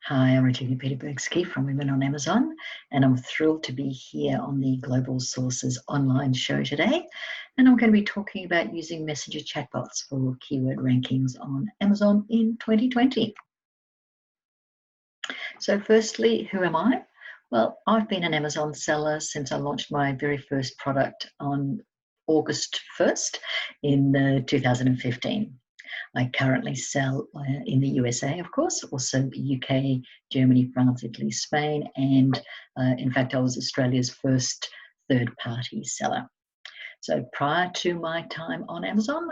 Hi, I'm Regina Peterbergsky from Women on Amazon, and I'm thrilled to be here on the Global Sources online show today. And I'm going to be talking about using messenger chatbots for keyword rankings on Amazon in 2020. So firstly, who am I? Well, I've been an Amazon seller since I launched my very first product on August 1st in 2015. I currently sell in the USA, of course, also UK, Germany, France, Italy, Spain, and in fact, I was Australia's first third-party seller. So prior to my time on Amazon,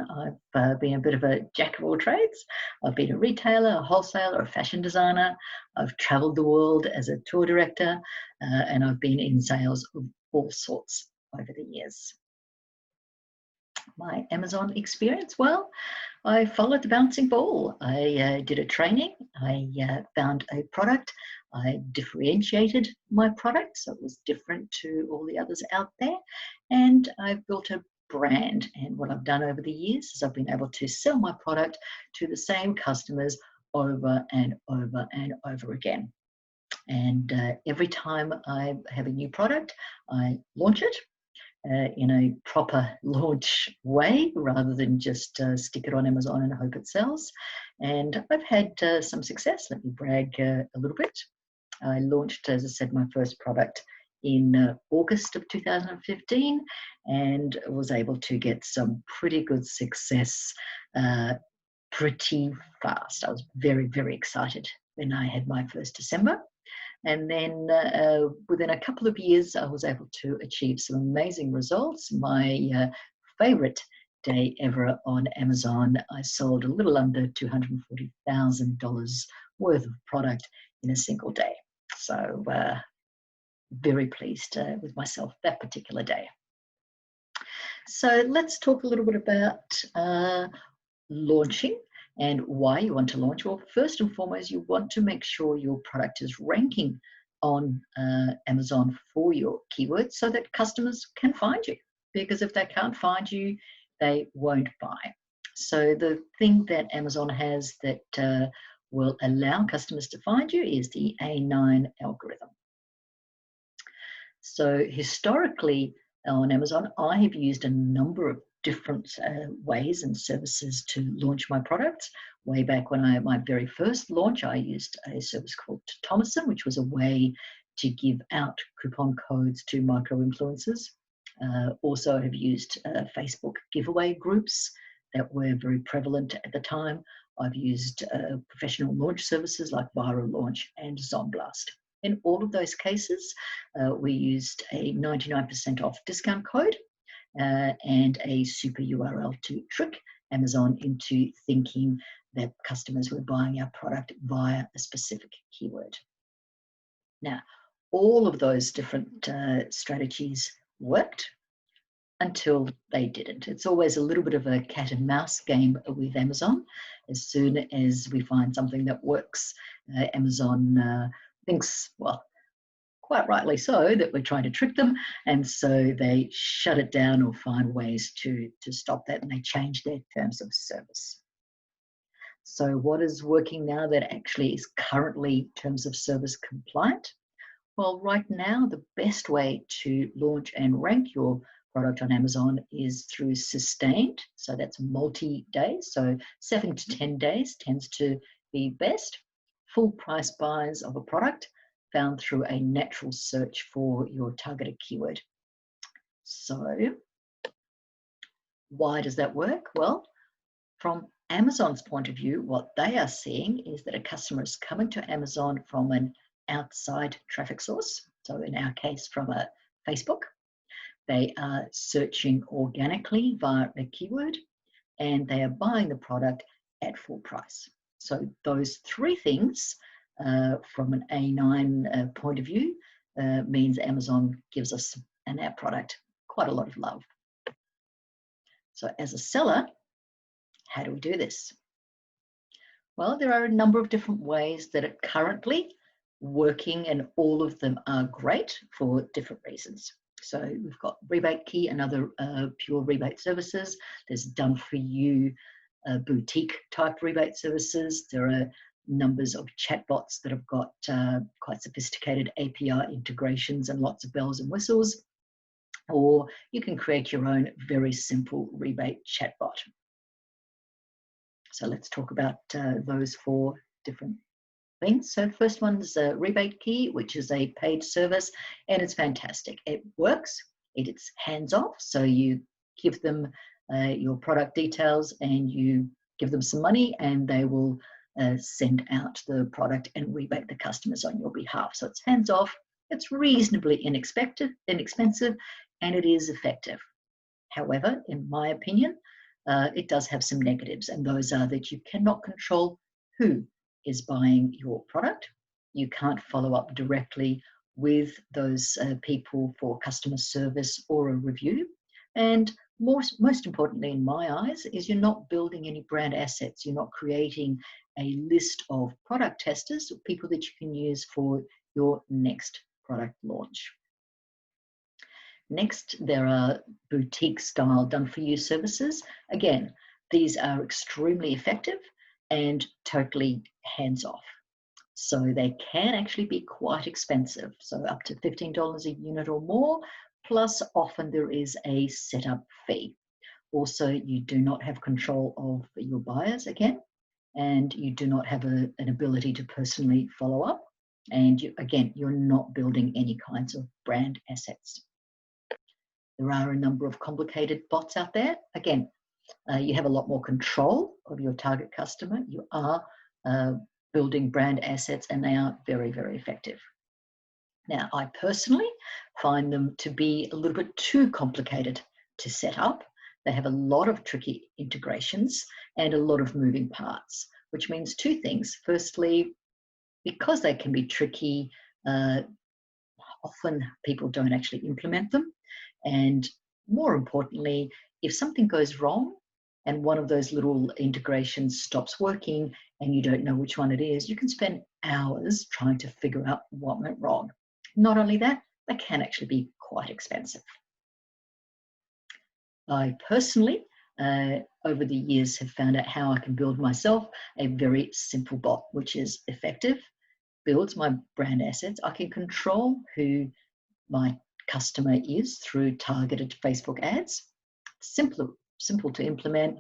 I've been a bit of a jack of all trades. I've been a retailer, a wholesaler, a fashion designer. I've traveled the world as a tour director, and I've been in sales of all sorts over the years. My Amazon experience, well, I followed the bouncing ball. I did a training. I found a product. I differentiated my product so it was different to all the others out there. And I've built a brand. And what I've done over the years is I've been able to sell my product to the same customers over and over and over again. And every time I have a new product, I launch it in a proper launch way rather than just stick it on Amazon and hope it sells. And I've had some success. Let me brag a little bit. I launched, as I said, my first product in August of 2015 and was able to get some pretty good success pretty fast. I was very, very excited when I had my first December. And then within a couple of years, I was able to achieve some amazing results. My favorite day ever on Amazon, I sold a little under $240,000 worth of product in a single day. So very pleased with myself that particular day. So let's talk a little bit about launching and why you want to launch. Well, first and foremost, you want to make sure your product is ranking on Amazon for your keywords so that customers can find you. Because if they can't find you, they won't buy. So the thing that Amazon has that will allow customers to find you is the A9 algorithm. So historically on Amazon, I have used a number of different ways and services to launch my products. Way back when my very first launch, I used a service called Thomason, which was a way to give out coupon codes to micro-influencers. Also have used Facebook giveaway groups that were very prevalent at the time. I've used professional launch services like Viral Launch and Zonblast. In all of those cases, we used a 99% off discount code and a super URL to trick Amazon into thinking that customers were buying our product via a specific keyword. Now, all of those different strategies worked until they didn't. It's always a little bit of a cat and mouse game with Amazon. As soon as we find something that works, Amazon thinks, well, quite rightly so, that we're trying to trick them, and so they shut it down or find ways to stop that, and they change their terms of service. So what is working now that actually is currently terms of service compliant? Well, right now, the best way to launch and rank your product on Amazon is through sustained. So that's multi-days. So 7 to 10 days tends to be best. Full price buys of a product found through a natural search for your targeted keyword. So why does that work? Well, from Amazon's point of view, what they are seeing is that a customer is coming to Amazon from an outside traffic source. So in our case, from a Facebook. They are searching organically via a keyword, and they are buying the product at full price. So those three things from an A9 point of view means Amazon gives us and our product quite a lot of love. So as a seller, how do we do this? Well, there are a number of different ways that are currently working, and all of them are great for different reasons. So we've got Rebate Key and other pure rebate services. There's done for you boutique type rebate services. There are numbers of chatbots that have got quite sophisticated API integrations and lots of bells and whistles, or you can create your own very simple rebate chatbot. So let's talk about those 4 different things. So first one is a Rebate Key, which is a paid service, and it's fantastic. It works, it's hands-off, so you give them your product details and you give them some money and they will send out the product and rebate the customers on your behalf. So it's hands-off, it's reasonably inexpensive, and it is effective. However, in my opinion, it does have some negatives, and those are that you cannot control who is buying your product. You can't follow up directly with those people for customer service or a review. And most importantly, in my eyes, is you're not building any brand assets. You're not creating a list of product testers or people that you can use for your next product launch. Next, there are boutique style done for you services. Again, these are extremely effective and totally hands off. So they can actually be quite expensive. So up to $15 a unit or more, plus often there is a setup fee. Also, you do not have control of your buyers again, and you do not have an ability to personally follow up. And you're not building any kinds of brand assets. There are a number of complicated bots out there. Again, you have a lot more control of your target customer. You are building brand assets, and they are very, very effective. Now, I personally find them to be a little bit too complicated to set up. They have a lot of tricky integrations and a lot of moving parts, which means 2 things. Firstly, because they can be tricky, often people don't actually implement them. And more importantly, if something goes wrong and one of those little integrations stops working and you don't know which one it is, you can spend hours trying to figure out what went wrong. Not only that, they can actually be quite expensive. I personally, over the years, have found out how I can build myself a very simple bot, which is effective, builds my brand assets. I can control who my customer is through targeted Facebook ads. Simple to implement,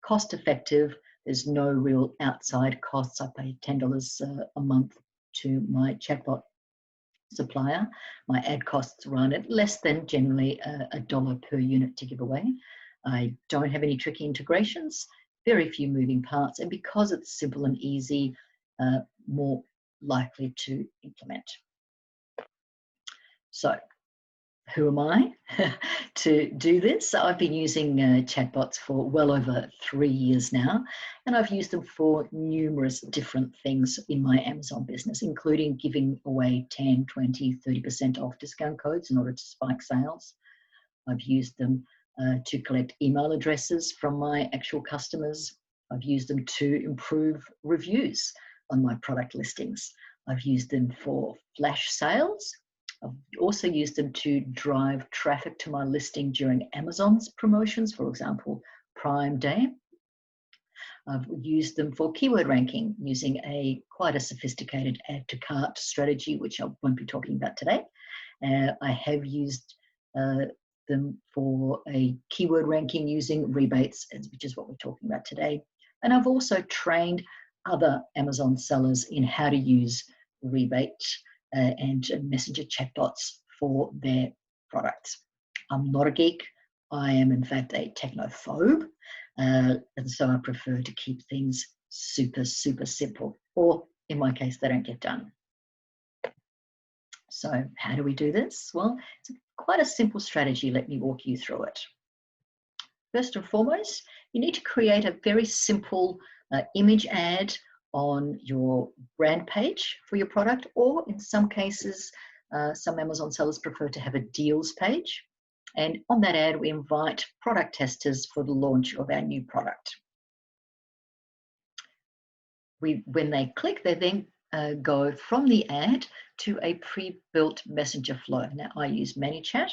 cost effective. There's no real outside costs. I pay $10 a month to my chatbot supplier. My ad costs run at less than generally $1 per unit to give away. I don't have any tricky integrations, very few moving parts, and because it's simple and easy, more likely to implement. So, who am I to do this? I've been using chatbots for well over 3 years now, and I've used them for numerous different things in my Amazon business, including giving away 10, 20, 30% off discount codes in order to spike sales. I've used them to collect email addresses from my actual customers. I've used them to improve reviews on my product listings. I've used them for flash sales. I've also used them to drive traffic to my listing during Amazon's promotions, for example, Prime Day. I've used them for keyword ranking using quite a sophisticated add to cart strategy, which I won't be talking about today. I have used them for a keyword ranking using rebates, which is what we're talking about today. And I've also trained other Amazon sellers in how to use rebate and messenger chatbots for their products. I'm not a geek. I am, in fact, a technophobe. And so I prefer to keep things super, super simple. Or in my case, they don't get done. So how do we do this? Well, it's quite a simple strategy. Let me walk you through it. First and foremost, you need to create a very simple image ad on your brand page for your product, or in some cases, some Amazon sellers prefer to have a deals page. And on that ad, we invite product testers for the launch of our new product. When they click, they then go from the ad to a pre-built messenger flow. Now, I use ManyChat,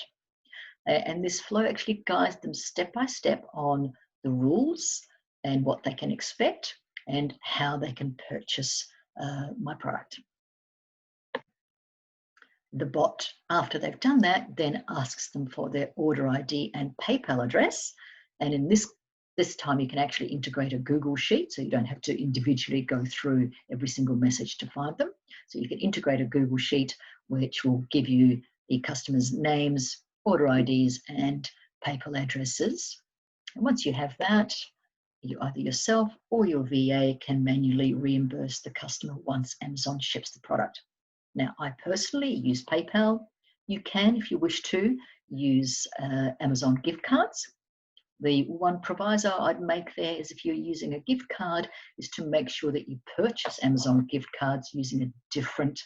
and this flow actually guides them step by step on the rules and what they can expect and how they can purchase my product. The bot, after they've done that, then asks them for their order ID and PayPal address. And in this time, you can actually integrate a Google Sheet, so you don't have to individually go through every single message to find them. So you can integrate a Google Sheet, which will give you the customers' names, order IDs, and PayPal addresses. And once you have that, you either yourself or your VA can manually reimburse the customer once Amazon ships the product. Now, I personally use PayPal. You can, if you wish to, use Amazon gift cards. The one proviso I'd make there is if you're using a gift card is to make sure that you purchase Amazon gift cards using a different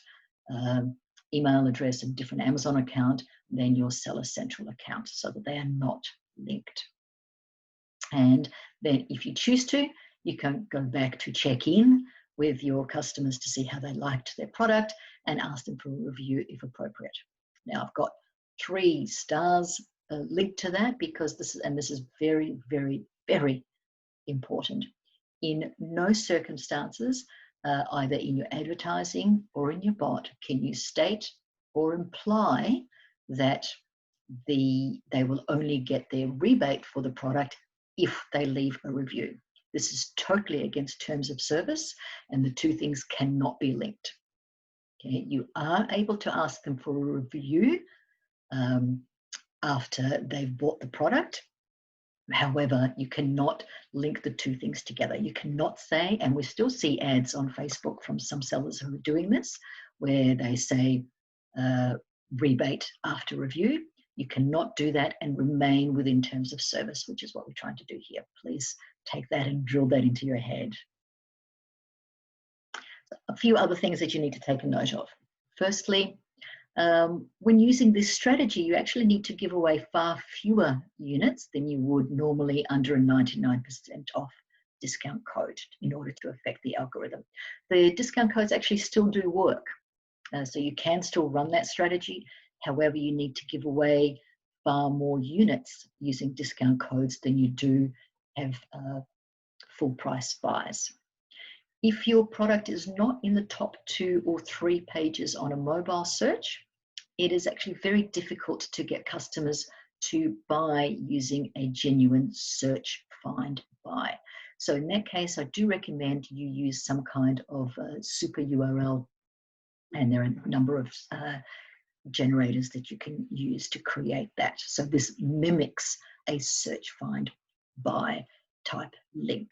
email address and different Amazon account than your Seller Central account, so that they are not linked. And then if you choose to, you can go back to check in with your customers to see how they liked their product and ask them for a review if appropriate. Now, I've got 3 stars linked to that because this is very, very, very important. In no circumstances, either in your advertising or in your bot, can you state or imply that they will only get their rebate for the product if they leave a review. This is totally against terms of service, and the 2 things cannot be linked. Okay, you are able to ask them for a review after they've bought the product. However, you cannot link the 2 things together. You cannot say, and we still see ads on Facebook from some sellers who are doing this, where they say rebate after review. You cannot do that and remain within terms of service, which is what we're trying to do here. Please take that and drill that into your head. A few other things that you need to take a note of. Firstly, when using this strategy, you actually need to give away far fewer units than you would normally under a 99% off discount code in order to affect the algorithm. The discount codes actually still do work. So you can still run that strategy. However, you need to give away far more units using discount codes than you do have full price buys. If your product is not in the top 2 or 3 pages on a mobile search, it is actually very difficult to get customers to buy using a genuine search, find, buy. So in that case, I do recommend you use some kind of super URL, and there are a number of generators that you can use to create that. So this mimics a search, find, buy type link.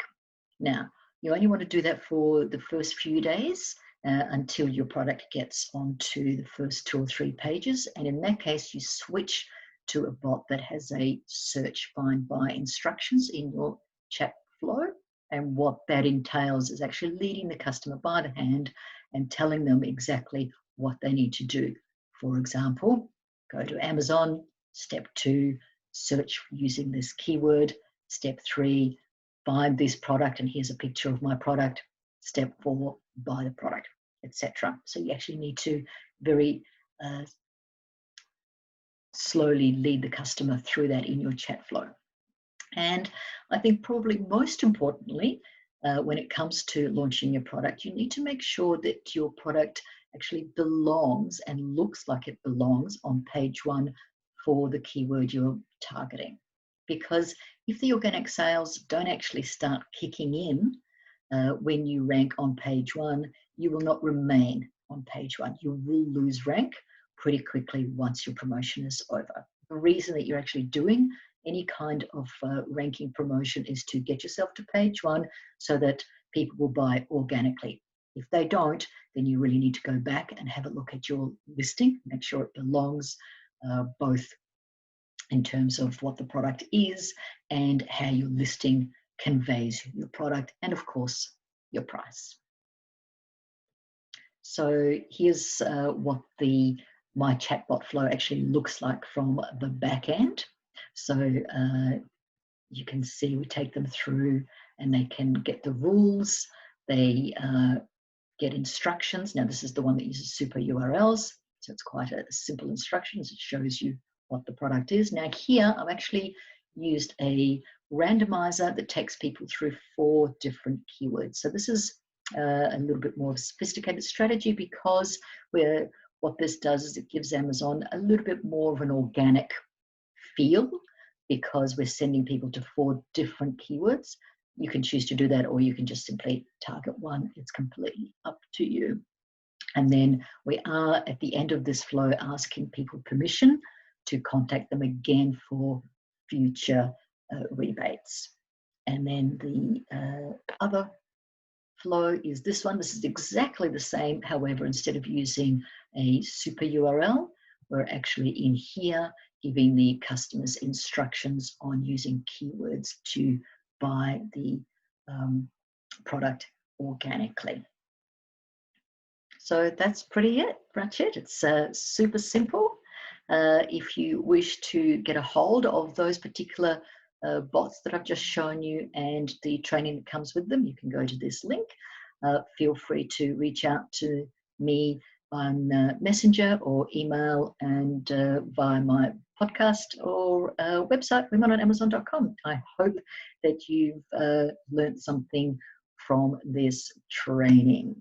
Now, you only want to do that for the first few days until your product gets onto the first 2 or 3 pages. And in that case, you switch to a bot that has a search, find, buy instructions in your chat flow. And what that entails is actually leading the customer by the hand and telling them exactly what they need to do. For example, go to Amazon. Step 2, search using this keyword. Step 3, find this product, and here's a picture of my product. Step 4, buy the product, etc. So you actually need to very slowly lead the customer through that in your chat flow. And I think probably most importantly, when it comes to launching your product, you need to make sure that your product actually belongs and looks like it belongs on page 1 for the keyword you're targeting. Because if the organic sales don't actually start kicking in when you rank on page 1, you will not remain on page 1. You will lose rank pretty quickly once your promotion is over. The reason that you're actually doing any kind of ranking promotion is to get yourself to page 1 so that people will buy organically. If they don't, then you really need to go back and have a look at your listing, make sure it belongs both in terms of what the product is and how your listing conveys your product and, of course, your price. So here's what my chatbot flow actually looks like from the back end. So you can see we take them through and they can get the rules, they get instructions. Now this is the one that uses super URLs, so it's quite a simple instructions. It shows you what the product is. Now here I've actually used a randomizer that takes people through 4 different keywords. So this is a little bit more sophisticated strategy, because what this does is it gives Amazon a little bit more of an organic feel, because we're sending people to 4 different keywords. You can choose to do that, or you can just simply target one. It's completely up to you. And then we are at the end of this flow asking people permission to contact them again for future rebates. And then the other flow is this one. This is exactly the same. However, instead of using a super URL, we're actually in here giving the customers instructions on using keywords to buy the product organically. So that's pretty much it. It's super simple. If you wish to get a hold of those particular bots that I've just shown you and the training that comes with them, you can go to this link. Feel free to reach out to me on Messenger or email, and via my podcast or website, womenonamazon.com. I hope that you've learned something from this training.